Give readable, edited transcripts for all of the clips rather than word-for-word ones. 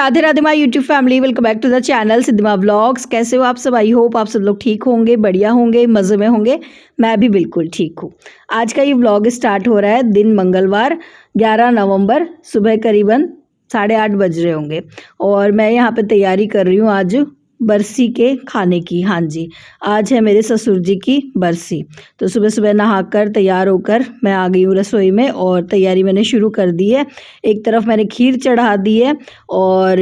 Radhe Radhe my YouTube family, welcome back to the channel Siddhima vlogs. कैसे हो आप सब? आई होप आप सब लोग ठीक होंगे, बढ़िया होंगे, मज़े में होंगे। मैं भी बिल्कुल ठीक हूँ। आज का ये व्लॉग स्टार्ट हो रहा है दिन मंगलवार 11 नवंबर, सुबह करीबन 8:30 बज रहे होंगे और मैं यहाँ पे तैयारी कर रही हूँ आज बरसी के खाने की। हाँ जी, आज है मेरे ससुर जी की बरसी। तो सुबह सुबह नहाकर तैयार होकर मैं आ गई हूँ रसोई में और तैयारी मैंने शुरू कर दी है। एक तरफ मैंने खीर चढ़ा दी है और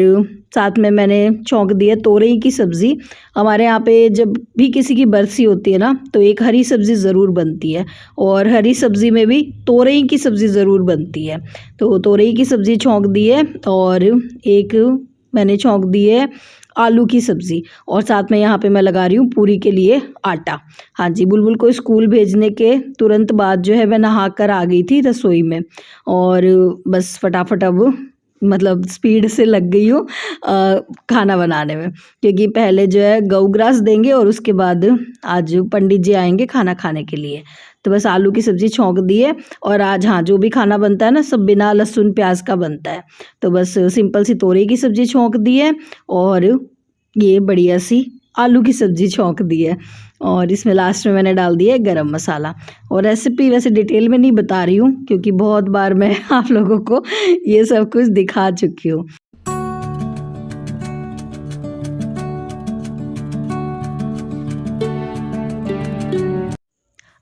साथ में मैंने छौंक दी है तोरई की सब्ज़ी। हमारे यहाँ पे जब भी किसी की बरसी होती है ना, तो एक हरी सब्ज़ी ज़रूर बनती है और हरी सब्ज़ी में भी तोरई की सब्ज़ी ज़रूर बनती है। तो तोरई की सब्ज़ी छौंक दी है और एक मैंने छौंक दी है आलू की सब्ज़ी और साथ में यहाँ पे मैं लगा रही हूँ पूरी के लिए आटा। हाँ जी, बुलबुल को स्कूल भेजने के तुरंत बाद जो है मैं नहा कर आ गई थी रसोई में और बस फटाफट अब मतलब स्पीड से लग गई हूँ खाना बनाने में, क्योंकि पहले जो है गऊ ग्रास देंगे और उसके बाद आज पंडित जी आएंगे खाना खाने के लिए। तो बस आलू की सब्ज़ी छौंक दी है और आज हाँ जो भी खाना बनता है ना सब बिना लहसुन प्याज का बनता है। तो बस सिंपल सी तोरई की सब्ज़ी छौंक दी है और ये बढ़िया सी आलू की सब्ज़ी छौंक दी है और इसमें लास्ट में मैंने डाल दिया है गरम मसाला। और रेसिपी वैसे डिटेल में नहीं बता रही हूँ क्योंकि बहुत बार मैं आप लोगों को ये सब कुछ दिखा चुकी हूँ।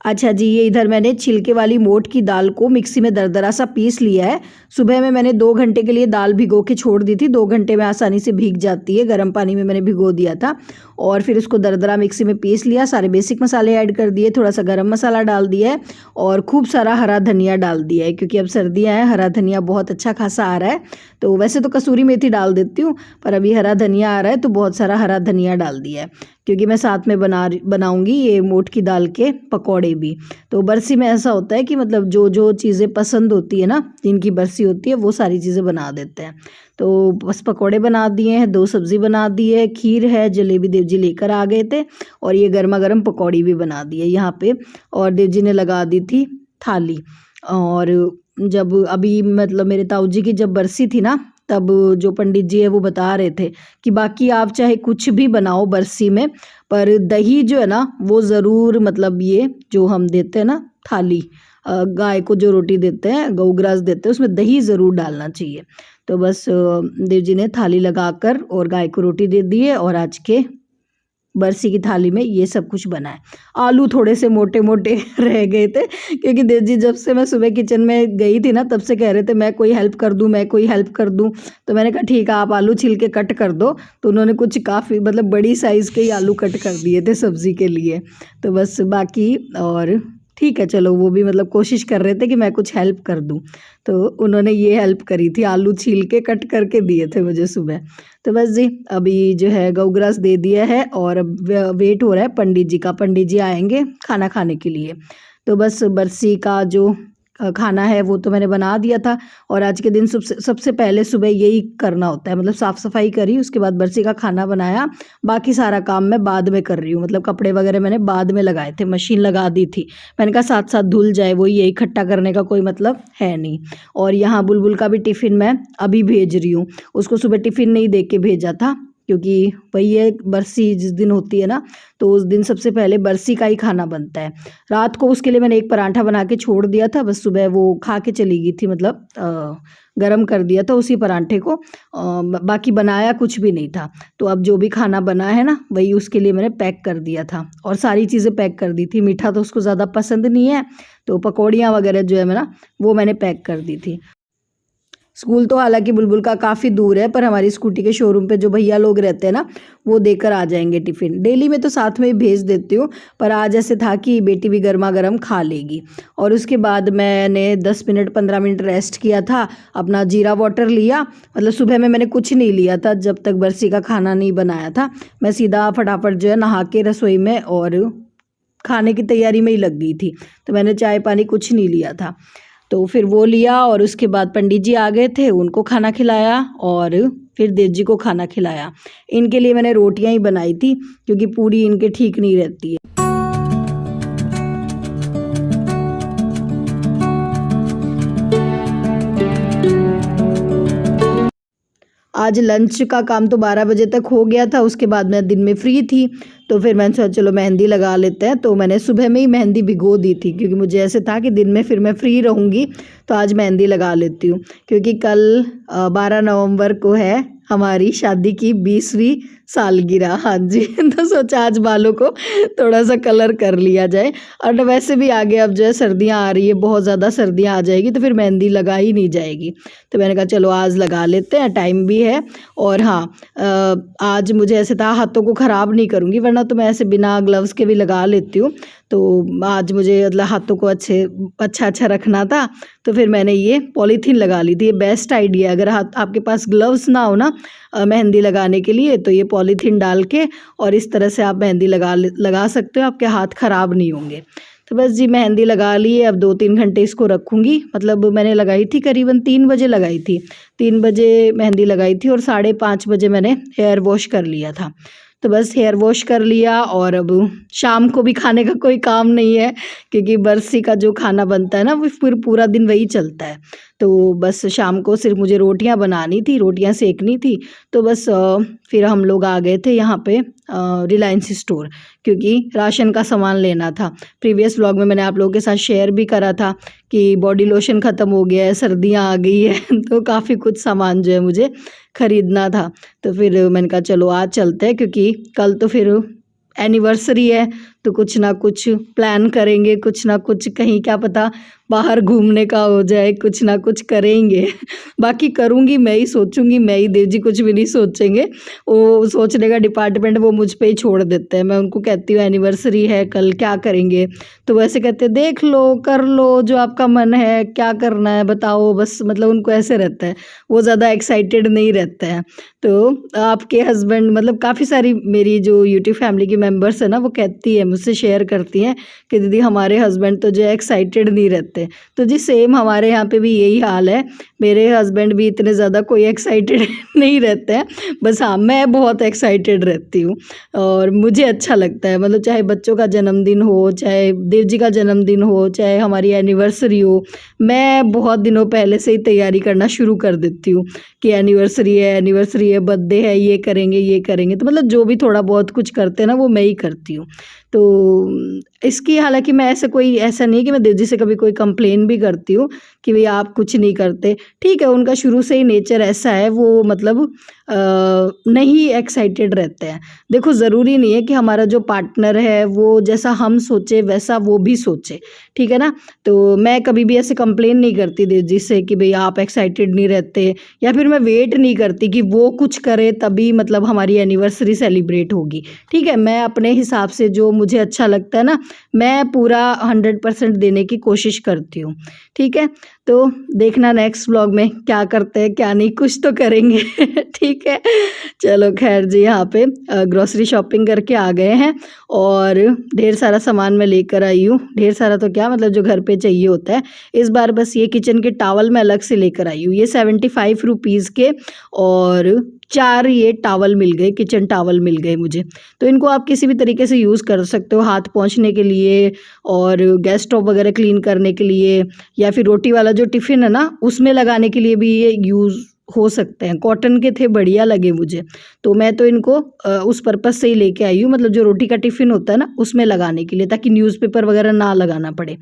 अच्छा जी, ये इधर मैंने छिलके वाली मोट की दाल को मिक्सी में दरदरा सा पीस लिया है। सुबह में मैंने 2 घंटे के लिए दाल भिगो के छोड़ दी थी। 2 घंटे में आसानी से भीग जाती है, गर्म पानी में मैंने भिगो दिया था और फिर उसको दरदरा मिक्सी में पीस लिया। सारे बेसिक मसाले ऐड कर दिए, थोड़ा सा गरम मसाला डाल दिया है और खूब सारा हरा धनिया डाल दिया है क्योंकि अब सर्दियाँ हैं, हरा धनिया बहुत अच्छा खासा आ रहा है। तो वैसे तो कसूरी मेथी डाल देती हूँ पर अभी हरा धनिया आ रहा है तो बहुत सारा हरा धनिया डाल दिया है क्योंकि मैं साथ में बनाऊंगी ये मोट की दाल के पकौड़े भी। तो बरसी में ऐसा होता है कि मतलब जो जो चीज़ें पसंद होती है ना, जिनकी बरसी होती है वो सारी चीज़ें बना देते हैं। तो बस पकौड़े बना दिए हैं, 2 सब्ज़ी बना दी है, खीर है, जलेबी देव जी लेकर आ गए थे और ये गर्मा गर्म पकौड़ी भी बना दी है यहाँ पे और देव जी ने लगा दी थी थाली। और जब अभी मतलब मेरे ताऊ जी की जब बरसी थी ना, तब जो पंडित जी है वो बता रहे थे कि बाकी आप चाहे कुछ भी बनाओ बरसी में, पर दही जो है ना वो ज़रूर, मतलब ये जो हम देते हैं ना थाली, गाय को जो रोटी देते हैं, गऊ ग्रास देते हैं, उसमें दही ज़रूर डालना चाहिए। तो बस देव जी ने थाली लगाकर और गाय को रोटी दे दी है और आज के बरसी की थाली में ये सब कुछ बना है। आलू थोड़े से मोटे मोटे रह गए थे क्योंकि देव जी जब से मैं सुबह किचन में गई थी ना तब से कह रहे थे मैं कोई हेल्प कर दूं, मैं कोई हेल्प कर दूं। तो मैंने कहा ठीक है आप आलू छील के कट कर दो। तो उन्होंने कुछ काफ़ी मतलब बड़ी साइज़ के ही आलू कट कर दिए थे सब्ज़ी के लिए। तो बस बाकी और ठीक है, चलो वो भी मतलब कोशिश कर रहे थे कि मैं कुछ हेल्प कर दूं। तो उन्होंने ये हेल्प करी थी, आलू छील के कट करके दिए थे मुझे सुबह। तो बस जी अभी जो है गऊ ग्रास दे दिया है और अब वेट हो रहा है पंडित जी का। पंडित जी आएंगे खाना खाने के लिए। तो बस बरसी का जो खाना है वो तो मैंने बना दिया था और आज के दिन सबसे पहले सुबह यही करना होता है, मतलब साफ़ सफाई करी, उसके बाद बरसी का खाना बनाया। बाकी सारा काम मैं बाद में कर रही हूँ, मतलब कपड़े वगैरह मैंने बाद में लगाए थे, मशीन लगा दी थी। मैंने कहा साथ साथ धुल जाए, वो ये इकट्ठा करने का कोई मतलब है नहीं। और यहाँ बुलबुल का भी टिफ़िन मैं अभी भेज रही हूँ। उसको सुबह टिफ़िन नहीं दे के भेजा था क्योंकि वही है बरसी जिस दिन होती है ना, तो उस दिन सबसे पहले बरसी का ही खाना बनता है। रात को उसके लिए मैंने एक पराठा बना के छोड़ दिया था, बस सुबह वो खा के चली गई थी, मतलब गरम कर दिया था उसी पराठे को। बाकी बनाया कुछ भी नहीं था। तो अब जो भी खाना बना है ना वही उसके लिए मैंने पैक कर दिया था और सारी चीज़ें पैक कर दी थी। मीठा तो उसको ज़्यादा पसंद नहीं है, तो पकौड़ियाँ वगैरह जो है ना वो मैंने पैक कर दी थी। स्कूल तो हालांकि बुलबुल का काफ़ी दूर है, पर हमारी स्कूटी के शोरूम पे जो भैया लोग रहते हैं ना वो देकर आ जाएंगे टिफ़िन। डेली में तो साथ में ही भेज देती हूँ, पर आज ऐसे था कि बेटी भी गर्मा गर्म खा लेगी। और उसके बाद मैंने 10 मिनट 15 मिनट रेस्ट किया था, अपना जीरा वाटर लिया। मतलब सुबह में मैंने कुछ नहीं लिया था जब तक बरसी का खाना नहीं बनाया था। मैं सीधा फटाफट जो है नहा के रसोई में और खाने की तैयारी में ही लग गई थी। तो मैंने चाय पानी कुछ नहीं लिया था। तो फिर वो लिया और उसके बाद पंडित जी आ गए थे, उनको खाना खिलाया और फिर देव जी को खाना खिलाया। इनके लिए मैंने रोटियां ही बनाई थी क्योंकि पूरी इनके ठीक नहीं रहती है। आज लंच का काम तो 12 बजे तक हो गया था, उसके बाद मैं दिन में फ्री थी, तो फिर मैंने सोचा चलो मेहंदी लगा लेते हैं। तो मैंने सुबह में ही मेहंदी भिगो दी थी, क्योंकि मुझे ऐसे था कि दिन में फिर मैं फ्री रहूँगी, तो आज मेहंदी लगा लेती हूँ। क्योंकि कल 12 नवंबर को है हमारी शादी की 20वीं सालगिरह। हाँ जी तो सोचा आज बालों को थोड़ा सा कलर कर लिया जाए। और वैसे भी आगे अब जो है सर्दियाँ आ रही है, बहुत ज़्यादा सर्दियाँ आ जाएगी, तो फिर मेहंदी लगा ही नहीं जाएगी। तो मैंने कहा चलो आज लगा लेते हैं, टाइम भी है। और हाँ, आज मुझे ऐसे था हाथों को ख़राब नहीं करूँगी, वरना तो मैं ऐसे बिना ग्लव्स के भी लगा लेती हूँ। तो आज मुझे मतलब हाथों को अच्छा रखना था, तो फिर मैंने ये पॉलीथीन लगा ली थी। ये बेस्ट आइडिया है, अगर आपके पास ग्लव्स ना हो ना मेहंदी लगाने के लिए, तो ये पॉलीथीन डाल के और इस तरह से आप मेहंदी लगा सकते हो, आपके हाथ ख़राब नहीं होंगे। तो बस जी मेहंदी लगा ली है, अब 2-3 घंटे इसको रखूँगी। मतलब मैंने लगाई थी करीबन 3 बजे लगाई थी, 3 बजे मेहंदी लगाई थी और 5:30 बजे मैंने हेयर वॉश कर लिया था। तो बस हेयर वॉश कर लिया और अब शाम को भी खाने का कोई काम नहीं है, क्योंकि बरसी का जो खाना बनता है ना वो फिर पूरा दिन वही चलता है। तो बस शाम को सिर्फ मुझे रोटियां बनानी थी, रोटियां सेकनी थी। तो बस फिर हम लोग आ गए थे यहाँ पे रिलायंस स्टोर, क्योंकि राशन का सामान लेना था। प्रीवियस व्लॉग में मैंने आप लोगों के साथ शेयर भी करा था कि बॉडी लोशन ख़त्म हो गया है, सर्दियाँ आ गई है तो काफ़ी कुछ सामान जो है मुझे ख़रीदना था। तो फिर मैंने कहा चलो आज चलते हैं, क्योंकि कल तो फिर एनिवर्सरी है, तो कुछ ना कुछ प्लान करेंगे, कुछ ना कुछ, कहीं क्या पता बाहर घूमने का हो जाए, कुछ ना कुछ करेंगे बाकी करूँगी मैं ही, सोचूंगी मैं ही, देव जी कुछ भी नहीं सोचेंगे। वो सोचने का डिपार्टमेंट वो मुझ पे ही छोड़ देते हैं। मैं उनको कहती हूँ एनिवर्सरी है कल, क्या करेंगे, तो वैसे कहते हैं देख लो, कर लो जो आपका मन है, क्या करना है बताओ बस। मतलब उनको ऐसे रहता है, वो ज़्यादा एक्साइटेड नहीं रहते हैं। तो आपके हस्बैंड, मतलब काफ़ी सारी मेरी जो यूट्यूब फैमिली की मेंबर्स है ना, वो कहती है, मुझसे शेयर करती हैं कि दीदी हमारे हस्बैंड तो जो है एक्साइटेड नहीं रहते। तो जी सेम हमारे यहाँ पे भी यही हाल है, मेरे हस्बैंड भी इतने ज़्यादा कोई एक्साइटेड नहीं रहते हैं। बस हाँ, मैं बहुत एक्साइटेड रहती हूँ और मुझे अच्छा लगता है। मतलब चाहे बच्चों का जन्मदिन हो, चाहे देव जी का जन्मदिन हो, चाहे हमारी एनिवर्सरी हो, मैं बहुत दिनों पहले से ही तैयारी करना शुरू कर देती हूँ कि एनिवर्सरी है, बर्थडे है, ये करेंगे ये करेंगे। तो मतलब जो भी थोड़ा बहुत कुछ करते हैं ना, वो मैं ही करती हूँ। तो इसकी हालांकि मैं ऐसा नहीं कि मैं देव जी से कभी कोई कंप्लेन भी करती हूँ कि भाई आप कुछ नहीं करते। ठीक है, उनका शुरू से ही नेचर ऐसा है, वो मतलब नहीं एक्साइटेड रहते हैं। देखो ज़रूरी नहीं है कि हमारा जो पार्टनर है वो जैसा हम सोचे वैसा वो भी सोचे, ठीक है ना। तो मैं कभी भी ऐसे कंप्लेन नहीं करती देव जी से कि भाई आप एक्साइटेड नहीं रहते, या फिर मैं वेट नहीं करती कि वो कुछ करे तभी मतलब हमारी एनिवर्सरी सेलिब्रेट होगी। ठीक है, मैं अपने हिसाब से जो मुझे अच्छा लगता है ना, मैं पूरा 100% देने की कोशिश करती हूँ। ठीक है, तो देखना नेक्स्ट व्लॉग में क्या करते हैं क्या नहीं, कुछ तो करेंगे ठीक है, चलो खैर जी, यहाँ पे ग्रोसरी शॉपिंग करके आ गए हैं और ढेर सारा सामान मैं लेकर आई हूँ। ढेर सारा तो क्या, मतलब जो घर पे चाहिए होता है। इस बार बस ये किचन के टॉवल मैं अलग से लेकर आई हूँ, ये 75 रुपीज़ के, और 4 ये टॉवल मिल गए, किचन टॉवल मिल गए मुझे। तो इनको आप किसी भी तरीके से यूज़ कर सकते हो, हाथ पोंछने के लिए और गैस स्टोव वगैरह क्लीन करने के लिए, या फिर रोटी वाला जो टिफ़िन है ना उसमें लगाने के लिए भी ये यूज़ हो सकते हैं। कॉटन के थे, बढ़िया लगे मुझे, तो मैं तो इनको उस पर्पज़ से ही लेके आई हूँ, मतलब जो रोटी का टिफ़िन होता है ना उसमें लगाने के लिए, ताकि न्यूज़पेपर वगैरह ना लगाना पड़े।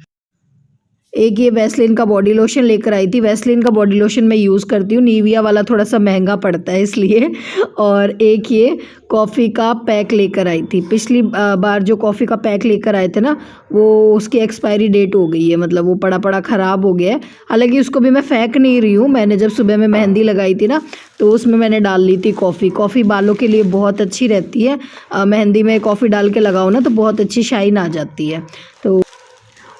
एक ये वैसलीन का बॉडी लोशन लेकर आई थी। वैसलीन का बॉडी लोशन मैं यूज़ करती हूँ, निविया वाला थोड़ा सा महंगा पड़ता है इसलिए। और एक ये कॉफ़ी का पैक लेकर आई थी। पिछली बार जो कॉफ़ी का पैक लेकर आए थे ना, वो उसकी एक्सपायरी डेट हो गई है, मतलब वो पड़ा पड़ा ख़राब हो गया है। हालांकि उसको भी मैं फेंक नहीं रही हूँ, मैंने जब सुबह में मेहंदी लगाई थी ना तो उसमें मैंने डाल ली थी कॉफ़ी। कॉफ़ी बालों के लिए बहुत अच्छी रहती है, मेहंदी में कॉफ़ी डाल के लगाओ ना तो बहुत अच्छी शाइन आ जाती है। तो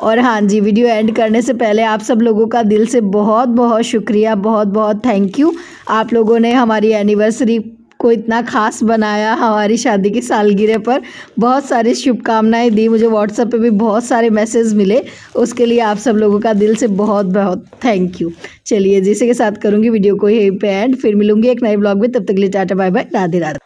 और हाँ जी, वीडियो एंड करने से पहले आप सब लोगों का दिल से बहुत बहुत शुक्रिया, बहुत बहुत थैंक यू। आप लोगों ने हमारी एनिवर्सरी को इतना खास बनाया, हमारी शादी की सालगिरह पर बहुत सारी शुभकामनाएं दी, मुझे व्हाट्सएप पे भी बहुत सारे मैसेज मिले, उसके लिए आप सब लोगों का दिल से बहुत बहुत थैंक यू। चलिए, जिसे के साथ करूँगी वीडियो को यहीं पे एंड, फिर मिलूंगी एक नए ब्लॉग में, तब तक के लिए tata bye bye, Radhe Radhe.